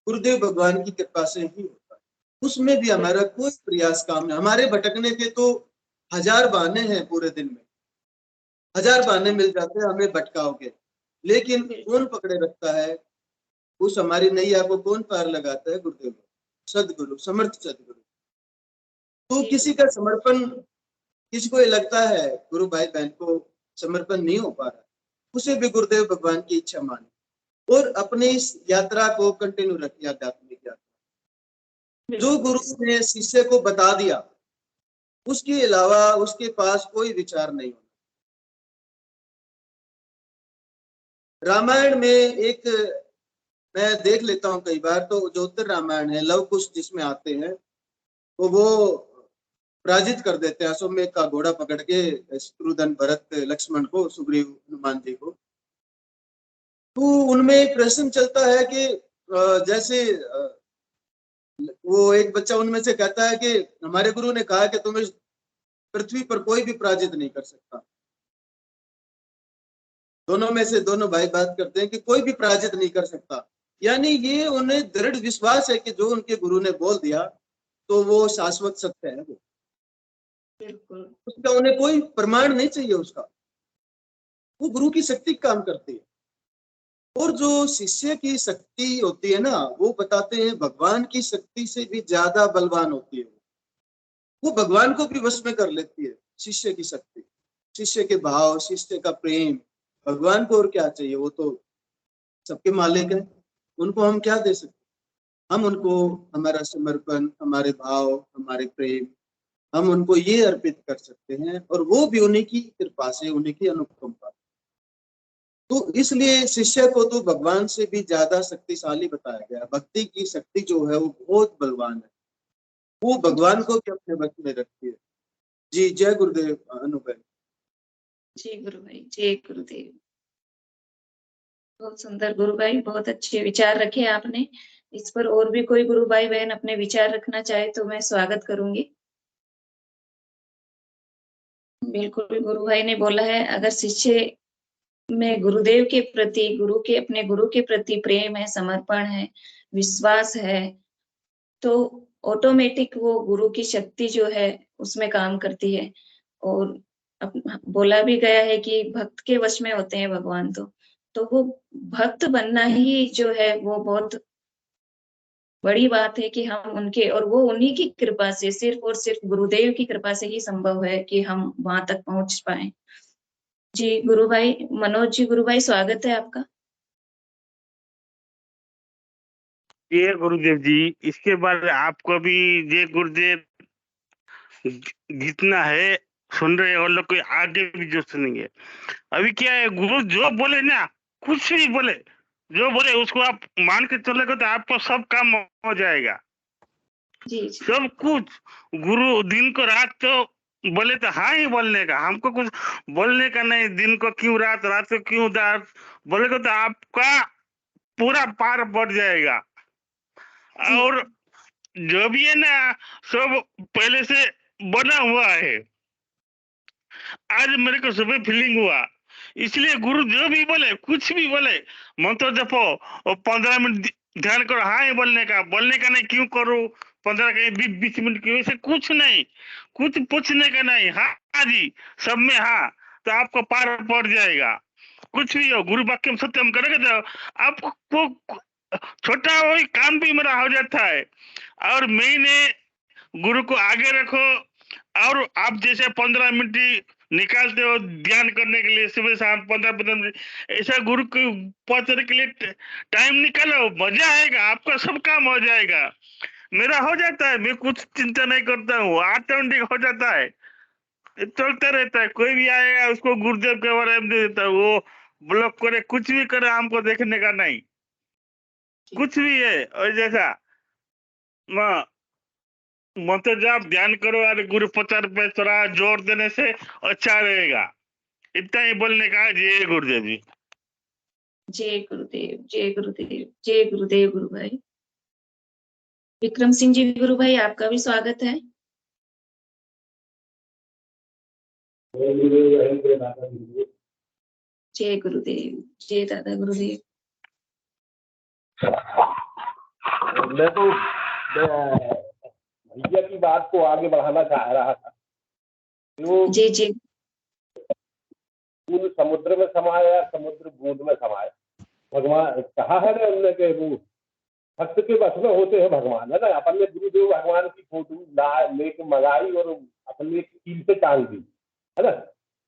गुरुदेव भगवान की कृपा से ही होता है। उसमें भी हमारा कोई प्रयास काम नहीं। हमारे भटकने के तो हजार बहाने हैं, पूरे दिन में हजार बहाने मिल जाते हैं हमें भटकाओगे, लेकिन कौन पकड़े रखता है? उस हमारी नैया को कौन पार लगाता है? गुरुदेव, सदगुरु, समर्थ सदगुरु। तो किसी का समर्पण, किसी को ये लगता है गुरु भाई बहन को समर्पण नहीं हो पा रहा, उसे भी गुरुदेव भगवान की इच्छा माने और अपनी इस यात्रा को कंटिन्यू रखिए, आध्यात्मिक यात्रा। जो गुरु ने शिष्य को बता दिया, उसके अलावा उसके पास कोई विचार नहीं होना। रामायण में एक मैं देख लेता हूँ कई बार, तो जो उत्तर रामायण है, लव कुश जिसमें आते हैं, तो वो पराजित कर देते हैं अश्वमेध का घोड़ा पकड़ के शत्रुघ्न, भरत, लक्ष्मण को, सुग्रीव, हनुमान जी को। तो उनमें एक प्रश्न चलता है कि जैसे वो एक बच्चा उनमें से कहता है कि हमारे गुरु ने कहा कि तुम्हें पृथ्वी पर कोई भी पराजित नहीं कर सकता। दोनों में से दोनों भाई बात करते हैं कि कोई भी पराजित नहीं कर सकता, यानी ये उन्हें दृढ़ विश्वास है कि जो उनके गुरु ने बोल दिया तो वो शाश्वत सत्य है। वो बिल्कुल उसका उन्हें कोई प्रमाण नहीं चाहिए उसका, वो गुरु की शक्ति काम करती है। और जो शिष्य की शक्ति होती है ना, वो बताते हैं भगवान की शक्ति से भी ज्यादा बलवान होती है। वो भगवान को भी वश में कर लेती है शिष्य की शक्ति, शिष्य के भाव, शिष्य का प्रेम। भगवान को और क्या चाहिए, वो तो सबके मालिक है, उनको हम क्या दे सकते? हम उनको हमारा समर्पण, हमारे भाव, हमारे प्रेम, हम उनको ये अर्पित कर सकते हैं, और वो भी उन्हीं की कृपा से, उन्हीं की अनुकंपा। तो इसलिए शिष्य को तो भगवान से भी ज्यादा शक्तिशाली बताया गया। भक्ति की शक्ति जो है वो बहुत बलवान है, वो भगवान को भी अपने वश में रखती है। जी, जय गुरुदेव अनुभव। जी गुरु भाई, जय गुरुदेव। बहुत सुंदर गुरु भाई, बहुत अच्छे विचार रखे आपने। इस पर और भी कोई गुरु भाई बहन अपने विचार रखना चाहे तो मैं स्वागत करूंगी। बिल्कुल, गुरु भाई ने बोला है अगर शिष्य में गुरुदेव के प्रति, अपने गुरु के प्रति प्रेम है, समर्पण है, विश्वास है, तो ऑटोमेटिक वो गुरु की शक्ति जो है उसमें काम करती है। और बोला भी गया है कि भक्त के वश में होते हैं भगवान। तो वो भक्त बनना ही जो है वो बहुत बड़ी बात है कि हम उनके, और वो उन्हीं की कृपा से, सिर्फ और सिर्फ गुरुदेव की कृपा से ही संभव है कि हम वहां तक पहुंच पाए। जी गुरु भाई, मनोज जी, गुरु भाई स्वागत है आपका। जय गुरुदेव जी। इसके बाद आपको भी जय गुरुदेव। जितना है सुन रहे और लोग आगे भी जो सुनेंगे। अभी क्या है, गुरु जो बोले ना, कुछ भी बोले, जो बोले उसको आप मान के चलेगा तो आपको सब काम हो जाएगा। जी सब कुछ गुरु दिन को रात तो बोले तो हाँ ही बोलने का, हमको कुछ बोलने का नहीं। दिन को क्यों रात, रात को क्यों रात बोलेगा तो आपका पूरा पार बढ़ जाएगा। और जो भी है ना सब पहले से बना हुआ है। आज मेरे को सुबह फीलिंग हुआ, इसलिए गुरु जो भी बोले, कुछ भी बोले, मंत्र जपो और 15 मिनट ध्यान करो। हाँ, ये बोलने का नहीं क्यों करो, 15 के 20 मिनट की, वैसे कुछ नहीं, कुछ पूछने का नहीं। हाँ जी, सब में हाँ, तो आपको पार पड़ जाएगा। कुछ भी हो, गुरु वाक्यम सत्यम करेगा तो आपको छोटा वही काम भी मेरा हो जाता है। और मैंने गुरु को आगे रखो। और आप जैसे 15 मिनट निकालते हो ध्यान करने के लिए, सुबह शाम 15-15 मिनट, ऐसा गुरु को पहुंचने के लिए टाइम निकालो, मजा आएगा, आपका सब काम हो जाएगा। मेरा हो जाता है, मैं कुछ चिंता नहीं करता हूँ, ऑटोमेटिक हो जाता है, चलता रहता है। कोई भी आएगा उसको गुरुदेव के बारे में दे देता है, वो ब्लॉक करे, कुछ भी करे, हमको देखने का नहीं, कुछ भी है। और जैसा मंत्र जाप ध्यान करो, अरे गुरु 50 रुपए थोड़ा जोर देने से अच्छा रहेगा। इतना ही बोलने का। जय गुरुदेव जी। जय गुरुदेव, जय गुरुदेव, जय गुरुदेव गुरु भाई। विक्रम सिंह जी गुरु भाई, आपका भी स्वागत है। जय गुरुदेव, जय दादा गुरुदेव। मैं तो भैया की बात को आगे बढ़ाना चाह रहा था। वो जी जी, फूल समुद्र में समाया, समुद्र बूंद में समाया। भगवान कहा है ना उनने के वो भक्त के बस में होते हैं भगवान, है ना। अपन ने गुरुदेव भगवान की फोटो लेके मंगाई और अपने कील पे टांग दी, है ना।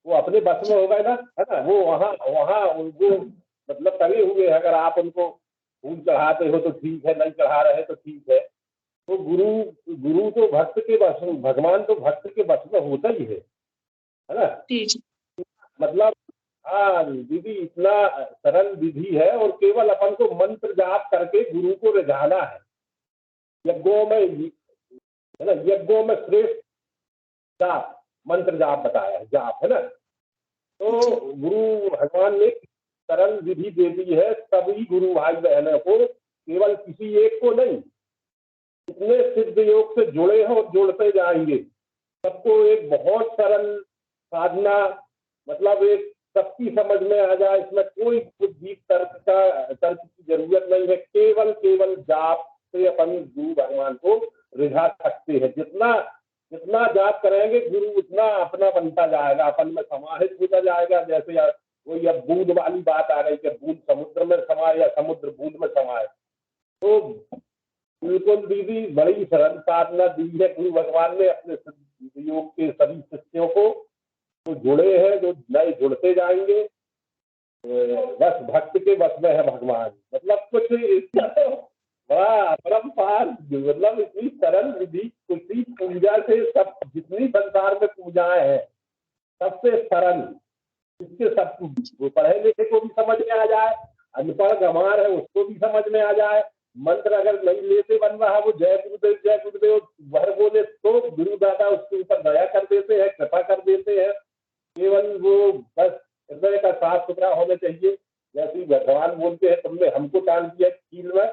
वो अपने बस में होगा ना, है ना। वो वहाँ उनको मतलब टंगे हुए, अगर आप उनको फूल चढ़ाते हो तो ठीक है, नहीं चढ़ा रहे तो ठीक है। तो गुरु तो भक्त के बस, भगवान तो भक्त के बस में होता ही है ना। जी जी, मतलब हाँ दीदी, इतना सरल विधि है और केवल अपन को मंत्र जाप करके गुरु को रिझाना है। यज्ञों में है ना, यज्ञों में श्रेष्ठ जाप मंत्र जाप बताया है, जाप है ना। तो गुरु भगवान ने सरल विधि दे दी है सभी गुरु भाई बहनों को, केवल किसी एक को नहीं। जितने सिद्ध योग से जुड़े हैं और जुड़ते जाएंगे सबको एक बहुत सरल साधना, मतलब एक सबकी समझ में आ जाए, इसमें कोई बुद्धि तर्क की जरूरत नहीं है। केवल केवल जाप से अपन गुरु भगवान को रिझा सकते हैं। जितना जाप करेंगे गुरु उतना अपना बनता जाएगा, अपन में समाहित होता जाएगा। जैसे वही अब बूंद वाली बात आ गई कि बूंद समुद्र में समाये या समुद्र बूंद में समाये। तो बिल्कुल दीदी बड़ी सरल साधना दी है गुरु भगवान ने अपने योग के सभी शिष्यों को। तो जुड़े हैं, जो नए जुड़ते जाएंगे, बस भक्त के बस में है भगवान। मतलब कुछ इसका तो बड़ा अपरंपार, मतलब इतनी सरल विधि, उसी पूजा से सब जितनी संसार में पूजाएं हैं सबसे सरल, जिसके सब पढ़े लिखे को भी समझ में आ जाए, अनपढ़ गंवार है उसको भी समझ में आ जाए। मंत्र अगर नहीं लेते बन रहा, वो जय गुरुदेव भर बोले तो गुरु दादा उसके ऊपर दया कर देते हैं, कृपा कर देते हैं। केवल वो बस हृदय का साफ सुथरा होना चाहिए। जैसे भगवान बोलते हैं तुमने हमको टांग दिया कील में,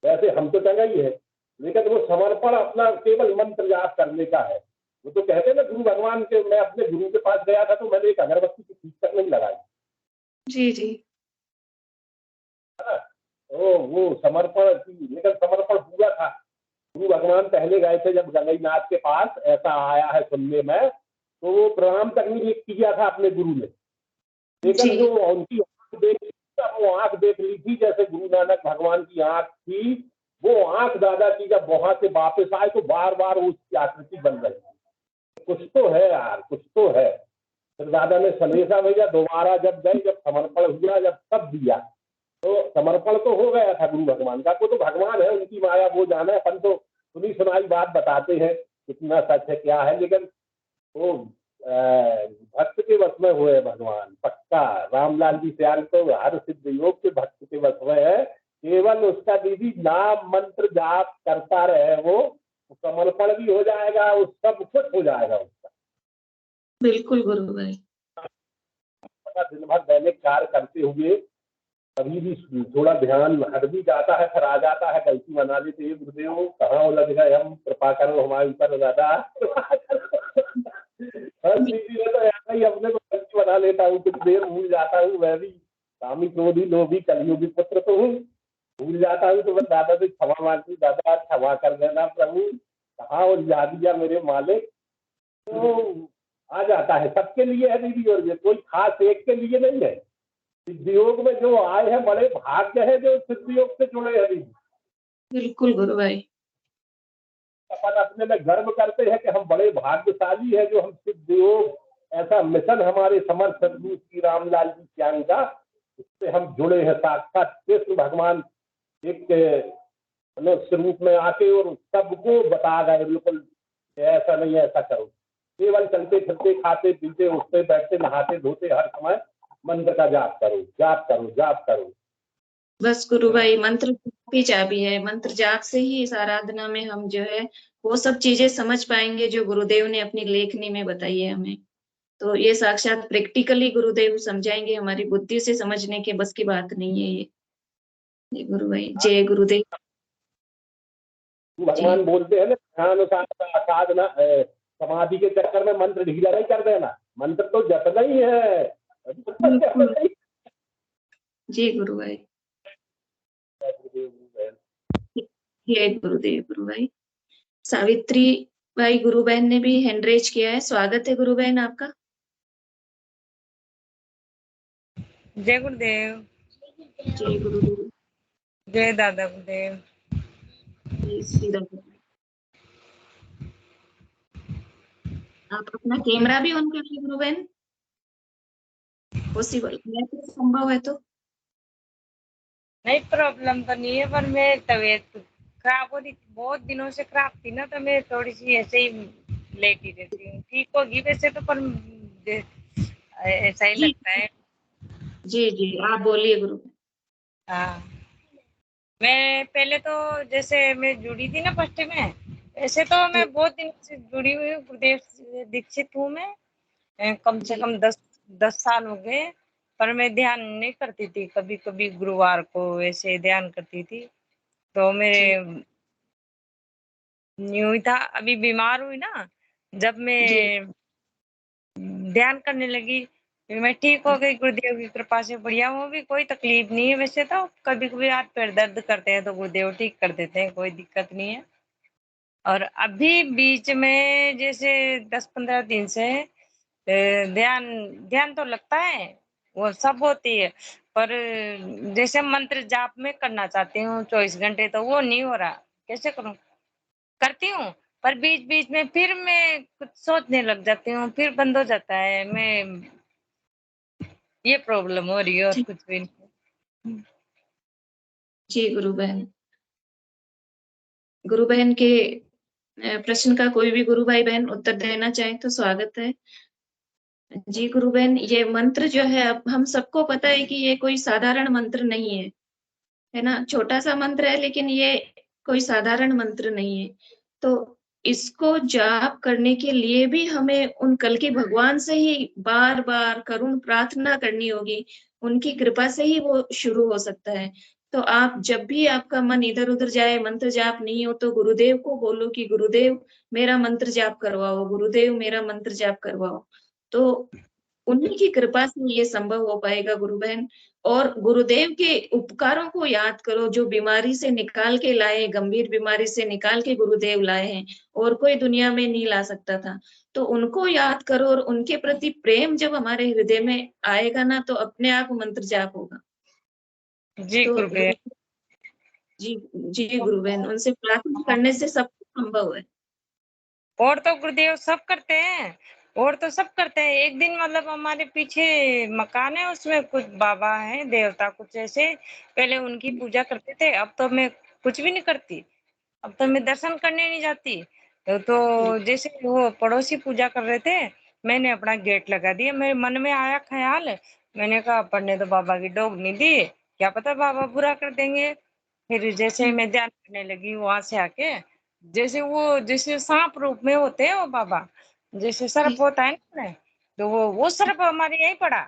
वैसे हम तो टंगा ही है, लेकिन वो समर्पण अपना केवल मंत्र जाप करने का है। वो तो कहते हैं ना गुरु भगवान के, मैं अपने गुरु के पास गया था तो मैंने एक अगरबत्ती की ठीक तक नहीं लगाई। जी जी। तो वो समर्पण, लेकिन समर्पण हुआ था। गुरु भगवान पहले गए थे जब गंगईनाथ के पास, ऐसा आया है सुनने में, तो वो प्रणाम तक नहीं किया था अपने गुरु ने, लेकिन जो उनकी आंख देख ली, वो आंख देख ली थी जैसे गुरु नानक भगवान की आंख थी। वो आंख दादा की जब वहां से वापस आए तो बार बार उसकी आकृति बन रही थी। कुछ तो है यार, कुछ तो है। फिर दादा ने संदेशा भेजा दोबारा जब गए, जब समर्पण हुआ, जब सब दिया तो समर्पण तो हो गया था गुरु भगवान का। वो तो भगवान है, उनकी माया वो जाना है। अपन तो सुनी सुनाई बात बताते हैं, कितना सच है क्या है, लेकिन वो भक्त के वश में हुए भगवान पक्का। रामलाल जी सयाल तो हर सिद्ध योग के भक्त के वश में है। केवल उसका दीदी नाम मंत्र जाप करता रहे, वो समर्पण भी हो जाएगा, वो सब कुछ हो जाएगा उसका। बिल्कुल गुरु भाई। दिन भर दैनिक कार्य करते हुए कभी भी थोड़ा ध्यान हट भी जाता है, फिर आ जाता है, गलती बना लेते हैं गुरुदेव कहाँ उलझ गए हम, कृपा करो हमारे ऊपर दादा। हर चीज में तो ऐसा ही अपने को गलती बना लेता हूँ, कुछ देर भूल जाता हूँ। मैं भी कामी क्रोधी लोभी कलियुगी पुत्र तो हूँ, भूल जाता हूँ तो मैं दादा से क्षमा मांगती हूँ, दादा क्षमा कर देना प्रभु, कहाँ उलझा दिया मेरे मालिक। तो आ जाता है, सबके लिए है दीदी, और ये कोई खास एक के लिए नहीं है। सिद्धियोग में जो आए हैं बड़े भाग्य है जो सिद्धियोग से जुड़े हैं दीदी। बिल्कुल गुरु भाई। अपन अपने में गर्व करते हैं कि हम बड़े भाग्यशाली हैं जो हम सिद्धियोग, ऐसा मिशन हमारे समर्थ सदगुरु श्री रामलाल जी श्याम का, उससे हम जुड़े हैं। साक्षात कृष्ण भगवान एक स्वरूप में आके और सबको बता गए बिल्कुल ऐसा नहीं ऐसा करो। केवल चलते फिरते खाते पीते उठते बैठते नहाते धोते हर समय मंत्र का जाप करो, जाप करो, जाप करो। बस गुरु भाई मंत्र की चाबी है। मंत्र जाप से ही इस आराधना में हम जो है वो सब चीजें समझ पाएंगे जो गुरुदेव ने अपनी लेखनी में बताई है हमें। तो ये साक्षात प्रैक्टिकली गुरुदेव समझाएंगे, हमारी बुद्धि से समझने के बस की बात नहीं है ये गुरु भाई। जय गुरुदेव। भगवान बोलते हैं ना ध्यान साधना समाधि के चक्कर में मंत्र ढीला नहीं कर देना, मंत्र तो जपना ही है। जी गुरु भाई। जय गुरुदेव गुरु भाई। सावित्री भाई गुरु बहन ने भी हैंड रेज किया है, स्वागत है गुरु बहन आपका। जय गुरुदेव। जय गुरुदेव। जय दादा गुरुदेव। जय श्री दादा। आप अपना कैमरा भी ऑन करिए गुरु बहन, पॉसिबल है तो, संभव है तो। नहीं प्रॉब्लम तो नहीं है, पर मैं तबीयत खराब हो रही थी, बहुत दिनों से खराब थी ना, तो मैं थोड़ी सी ऐसे ही लेटी रहती हूँ। ठीक होगी वैसे तो, पर ऐसा ही लगता है। जी जी, आप बोलिए गुरु। हाँ, मैं पहले तो जैसे मैं जुड़ी थी ना फर्स्ट में, ऐसे तो जी मैं बहुत दिन से जुड़ी हुई हूँ, गुरुदेव से दीक्षित हूँ मैं। कम से जी कम 10 साल हो गए, पर मैं ध्यान नहीं करती थी। कभी कभी गुरुवार को ऐसे ध्यान करती थी। तो जी मेरे न्यू ही था, अभी बीमार हुई ना, जब जी मैं ध्यान करने लगी, फिर मैं ठीक हो गई गुरुदेव की कृपा से, बढ़िया हूँ। भी कोई तकलीफ नहीं है वैसे तो। कभी कभी हाथ पैर दर्द करते हैं तो गुरुदेव ठीक कर देते हैं, कोई दिक्कत नहीं है। और अभी बीच में जैसे 10-15 दिन से ध्यान ध्यान तो लगता है, वो सब होती है, पर जैसे मंत्र जाप में करना चाहती हूँ 24 घंटे, तो वो नहीं हो रहा। कैसे करूँ? करती हूँ, पर बीच बीच में फिर मैं कुछ सोचने लग जाती हूँ, फिर बंद हो जाता है। मैं ये प्रॉब्लम हो रही है और जी कुछ भी नहीं। जी गुरु बहन। गुरु बहन के प्रश्न का कोई भी गुरु भाई बहन उत्तर देना चाहे तो स्वागत है। जी गुरु बहन, ये मंत्र जो है अब हम सबको पता है कि ये कोई साधारण मंत्र नहीं है ना? छोटा-सा मंत्र है लेकिन ये कोई साधारण मंत्र नहीं है। तो इसको जाप करने के लिए भी हमें उन कल के भगवान से ही बार-बार करुण प्रार्थना करनी होगी। उनकी कृपा से ही वो शुरू हो सकता है। तो आप जब भी आपका मन इधर-उधर जाए, मंत्र जाप नहीं हो तो गुरुदेव को बोलो कि गुरुदेव मेरा मंत्र जाप करवाओ, गुरुदेव मेरा मंत्र जाप करवाओ। तो उन्हीं की कृपा से ये संभव हो पाएगा गुरु बहन। और गुरुदेव के उपकारों को याद करो, जो बीमारी से निकाल के लाए, गंभीर बीमारी से निकाल के गुरुदेव लाए हैं और कोई दुनिया में नहीं ला सकता था। तो उनको याद करो और उनके प्रति प्रेम जब हमारे हृदय में आएगा ना, तो अपने आप मंत्र जाप होगा। जी तो गुरुदेव। जी, जी गुरु बहन, उनसे प्रार्थना करने से सब कुछ संभव है। और तो गुरुदेव सब करते हैं, और तो सब करते हैं। एक दिन मतलब हमारे पीछे मकान है, उसमें कुछ बाबा हैं, देवता कुछ ऐसे, पहले उनकी पूजा करते थे। अब तो मैं कुछ भी नहीं करती, अब तो मैं दर्शन करने नहीं जाती। तो जैसे वो पड़ोसी पूजा कर रहे थे, मैंने अपना गेट लगा दिया। मेरे मन में आया ख्याल, मैंने कहा अपन ने तो बाबा की डोग नहीं दी, क्या पता बाबा बुरा कर देंगे। फिर जैसे मैं ध्यान करने लगी वहां से आके, जैसे वो जैसे सांप रूप में होते हैं वो बाबा, जैसे सर्प होता है ना, तो वो सर्प हमारे यहीं पड़ा।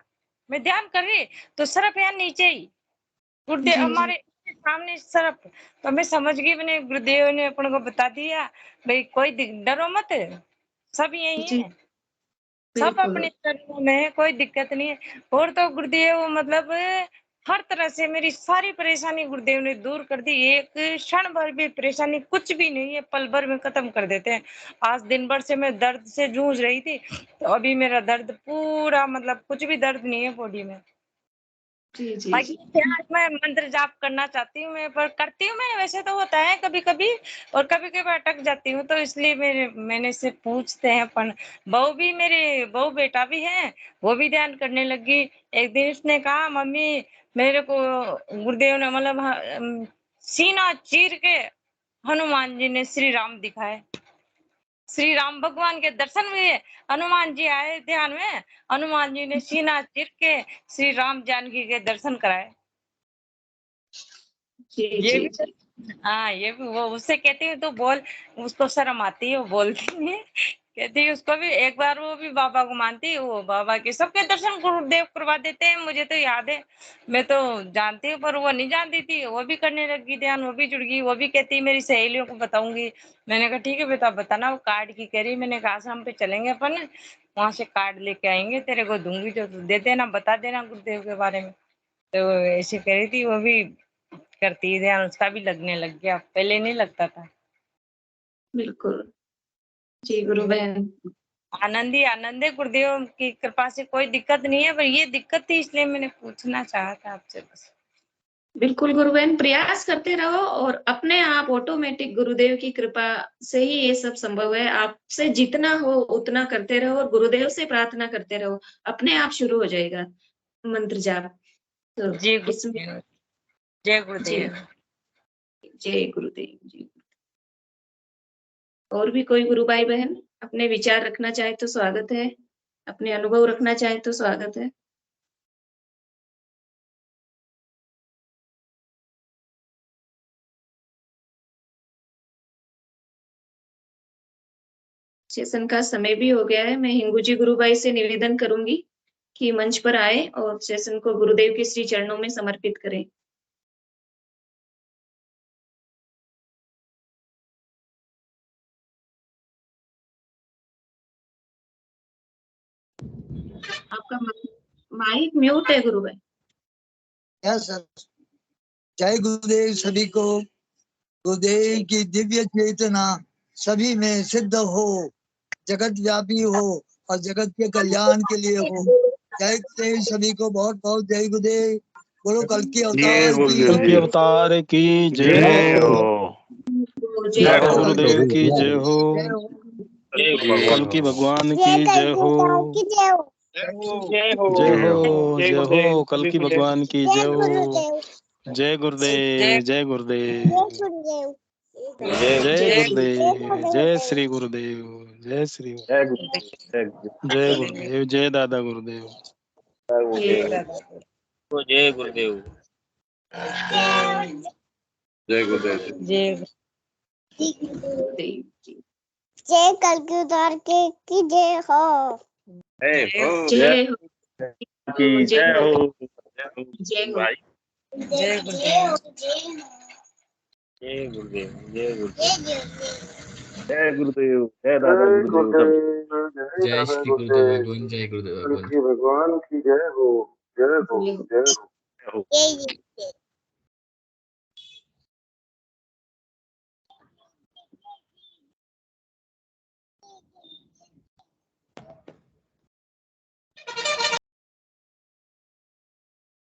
मैं ध्यान कर रही तो सर्प यहाँ नीचे ही, गुरुदेव जी, जी, हमारे सामने सर्प। तो मैं समझ गई, मैंने गुरुदेव ने अपन को बता दिया, भाई कोई डरो मत, सब यही जी, है, सब बिल्कुल। अपने चरणों में है, कोई दिक्कत नहीं है। और तो गुरुदेव मतलब हर तरह से मेरी सारी परेशानी गुरुदेव ने दूर कर दी। एक क्षण भर भी परेशानी कुछ भी नहीं है, पल भर में खत्म कर देते हैं। आज दिन भर से मैं दर्द से जूझ रही थी, तो अभी मेरा दर्द पूरा, मतलब कुछ भी दर्द नहीं है बॉडी में। जी, जी, बाकी जी। ध्यान मैं मंत्र जाप करना चाहती हूँ मैं, पर करती हूँ मैं, वैसे तो होता है कभी कभी, और कभी कभी अटक जाती हूँ, तो इसलिए मैंने से पूछते हैं। अपन बहू भी, मेरे बहू बेटा भी है, वो भी ध्यान करने लगी। एक दिन उसने कहा, मम्मी मेरे को गुरुदेव ने मतलब सीना चीर के हनुमान जी ने श्री राम दिखाए, श्री राम भगवान के दर्शन हुए। हनुमान जी आए ध्यान में, हनुमान जी ने सीना चीर के श्री राम जानकी के दर्शन कराए। जी, ये जी, भी तो, जी। हाँ ये भी, वो उससे कहती है तो बोल, उसको शर्म आती है, वो बोलती नहीं है। कहती है उसको भी, एक बार वो भी बाबा को मानती है, वो बाबा के सबके दर्शन गुरुदेव करवा देते हैं, मुझे तो याद है। मैं तो जानती हूँ, पर वो नहीं जानती थी, वो भी करने लगी ध्यान, वो भी जुड़ गई, वो भी कहती है मेरी सहेलियों को बताऊंगी। मैंने कहा ठीक है बेटा बताना। वो कार्ड की कह रही, मैंने कहा आश्रम पे चलेंगे अपन, वहां से कार्ड लेके आएंगे, तेरे को दूंगी, जो तू दे देना, बता देना गुरुदेव के बारे में। तो ऐसे कह रही थी, वो भी करती है ध्यान, उसका भी लगने लग गया, पहले नहीं लगता था। बिल्कुल। जी, गुरु बहन। आनंद है, गुरुदेव की कृपा से कोई दिक्कत नहीं है, पर ये दिक्कत थी इसलिए मैंने पूछना चाहा था आपसे बस। बिल्कुल गुरु बहन, प्रयास करते रहो और अपने आप ऑटोमेटिक गुरुदेव की कृपा से ही ये सब संभव है। आपसे जितना हो उतना करते रहो और गुरुदेव से प्रार्थना करते रहो, अपने आप शुरू हो जाएगा मंत्र जाप। तो जी इसमें गुरुदेव, जय जी, गुरुदेव। जय गुरुदेव जी। और भी कोई गुरु भाई बहन अपने विचार रखना चाहे तो स्वागत है, अपने अनुभव रखना चाहे तो स्वागत है। सेशन का समय भी हो गया है। मैं हिंगू जी गुरु भाई से निवेदन करूंगी कि मंच पर आए और सेशन को गुरुदेव के श्री चरणों में समर्पित करें। आपका माइक म्यूट है गुरु भाई। Yes sir. जय गुरुदेव सभी को। गुरुदेव की दिव्य चेतना सभी में सिद्ध हो, जगत व्यापी हो और जगत के कल्याण के लिए हो। जय गुरुदेव सभी को, बहुत बहुत जय गुरुदेव। गुरु कल की अवतार की जय हो। जय गुरुदेव की जय हो। कल की भगवान की जय हो। जय हो जय हो कल की भगवान की जय हो। जय गुरुदेव जय गुरुदेव जय गुरुदेव जय श्री गुरुदेव जय श्री जय गुरुदेव जय दादा गुरुदेव जय गुरुदेव जय गुरुदेव जय कल की उतार के की जय हो। जय हो जय हो। जय हो जय गुरुदेव जय गुरुदेव जय गुरुदेव जय गुरुदेव जय दादा गुरुदेव जय श्री गुरुदेव भगवान, जय गुरुदेव भगवान। भगवान की जय हो। जय हो जय हो। जय